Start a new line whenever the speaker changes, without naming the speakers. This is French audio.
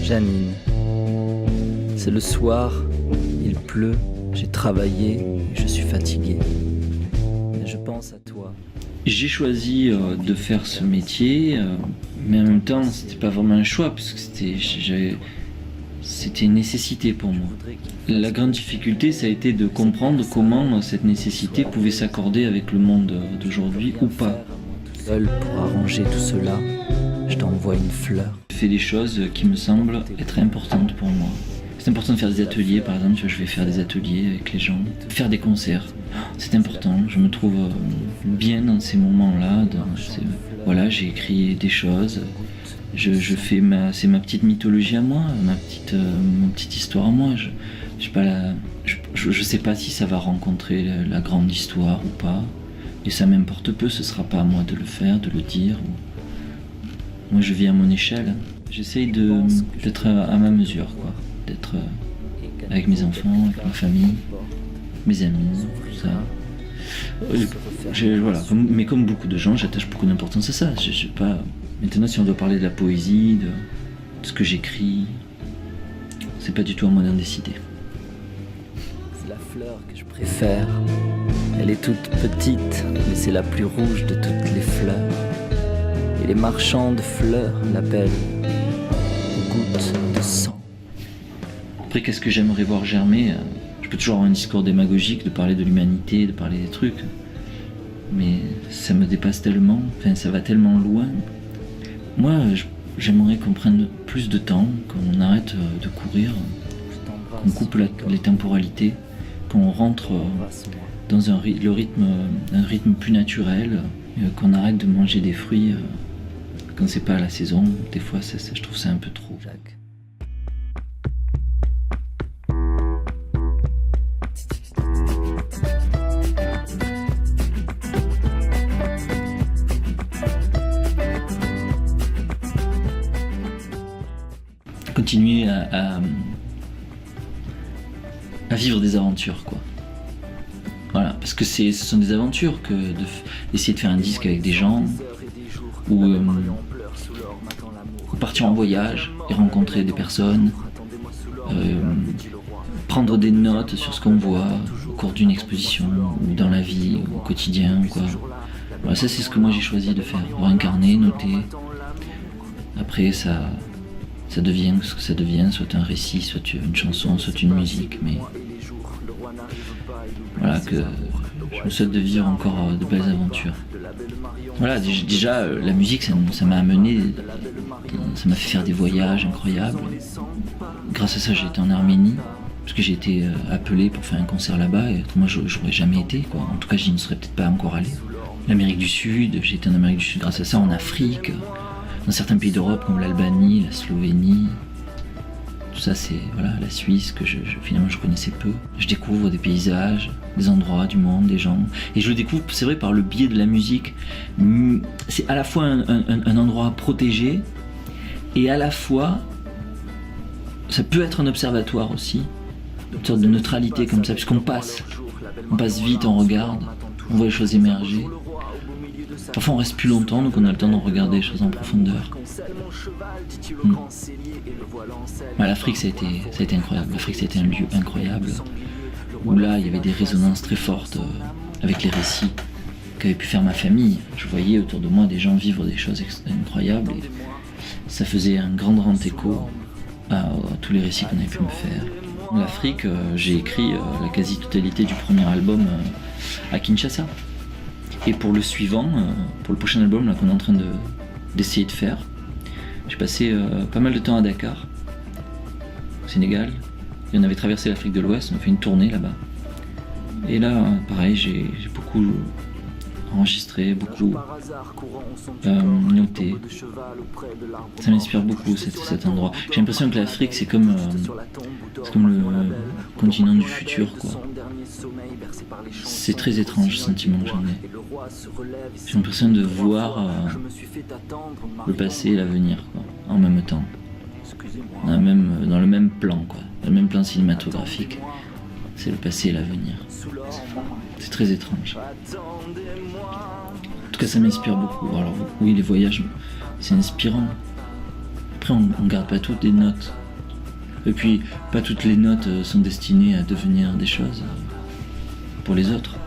Janine. C'est le soir, il pleut, j'ai travaillé et je suis fatigué. Et je pense à toi.
J'ai choisi de faire ce métier, mais en même temps, c'était pas vraiment un choix, parce que c'était une nécessité pour moi. La grande difficulté, ça a été de comprendre comment cette nécessité pouvait s'accorder avec le monde d'aujourd'hui ou pas.
Seul pour arranger tout cela, je t'envoie une fleur.
Je fais des choses qui me semblent être importantes pour moi. C'est important de faire des ateliers, par exemple, je vais faire des ateliers avec les gens, faire des concerts. C'est important, je me trouve bien dans ces moments-là. Voilà, j'ai écrit des choses, c'est ma petite mythologie à moi, ma petite histoire à moi. Je sais pas si ça va rencontrer la grande histoire ou pas, et ça m'importe peu, ce sera pas à moi de le faire, de le dire. Moi je vis à mon échelle, j'essaye d'être à ma mesure, quoi. D'être avec mes enfants, avec ma famille, mes amis, tout ça. Voilà. Mais comme beaucoup de gens, j'attache beaucoup d'importance à ça. Maintenant, si on doit parler de la poésie, de ce que j'écris, c'est pas du tout à moi d'en décider.
C'est la fleur que je préfère. Elle est toute petite, mais c'est la plus rouge de toutes les fleurs. Et les marchands de fleurs l'appellent goutte de sang.
Après, qu'est-ce que j'aimerais voir germer? Je peux toujours avoir un discours démagogique, de parler de l'humanité, de parler des trucs, mais ça me dépasse tellement, ça va tellement loin. Moi, j'aimerais qu'on prenne plus de temps, qu'on arrête de courir, qu'on coupe les temporalités, qu'on rentre dans un rythme plus naturel, qu'on arrête de manger des fruits quand c'est pas à la saison. Des fois, je trouve ça un peu trop. Continuer à vivre des aventures, quoi. Voilà, parce que ce sont des aventures que d'essayer de faire un disque avec des gens ou partir en voyage et rencontrer des personnes, prendre des notes sur ce qu'on voit au cours d'une exposition ou dans la vie, au quotidien, quoi. Voilà, ça c'est ce que moi j'ai choisi de faire, avoir un carnet, noter. Après ça devient ce que ça devient, soit un récit, soit une chanson, soit une musique, mais voilà, que je me souhaite de vivre encore de belles aventures. Voilà, déjà la musique ça m'a amené, ça m'a fait faire des voyages incroyables. Grâce à ça j'ai été en Arménie, parce que j'ai été appelé pour faire un concert là-bas, et moi j'aurais jamais été, quoi. En tout cas j'y ne serais peut-être pas encore allé. L'Amérique du Sud, j'ai été en Amérique du Sud grâce à ça, en Afrique, dans certains pays d'Europe comme l'Albanie, la Slovénie, tout ça c'est la Suisse que finalement je connaissais peu. Je découvre des paysages, des endroits, du monde, des gens, et je le découvre, c'est vrai, par le biais de la musique. C'est à la fois un endroit protégé, et à la fois ça peut être un observatoire aussi, une sorte de neutralité comme ça, puisqu'on passe vite, on regarde, on voit les choses émerger. Parfois on reste plus longtemps, donc on a le temps de regarder les choses en profondeur. L'Afrique ça a été incroyable. L'Afrique ça a été un lieu incroyable, où là il y avait des résonances très fortes avec les récits qu'avait pu faire ma famille. Je voyais autour de moi des gens vivre des choses incroyables, et ça faisait un grand écho à tous les récits qu'on avait pu me faire. L'Afrique, j'ai écrit la quasi-totalité du premier album à Kinshasa. Et pour le suivant, pour le prochain album là, qu'on est en train d'essayer de faire, j'ai passé pas mal de temps à Dakar, au Sénégal, et on avait traversé l'Afrique de l'Ouest, on a fait une tournée là-bas. Et là, pareil, j'ai beaucoup enregistré, beaucoup noté. Ça m'inspire beaucoup cet endroit. J'ai l'impression que l'Afrique c'est comme le continent du futur, quoi. C'est très étrange le sentiment que j'en ai. J'ai l'impression de voir le passé et l'avenir, quoi, en même temps. Dans le même plan, quoi. Dans le même plan cinématographique. C'est le passé et l'avenir. C'est très étrange. En tout cas, ça m'inspire beaucoup. Alors oui, les voyages, c'est inspirant. Après, on garde pas toutes des notes. Et puis, pas toutes les notes sont destinées à devenir des choses pour les autres.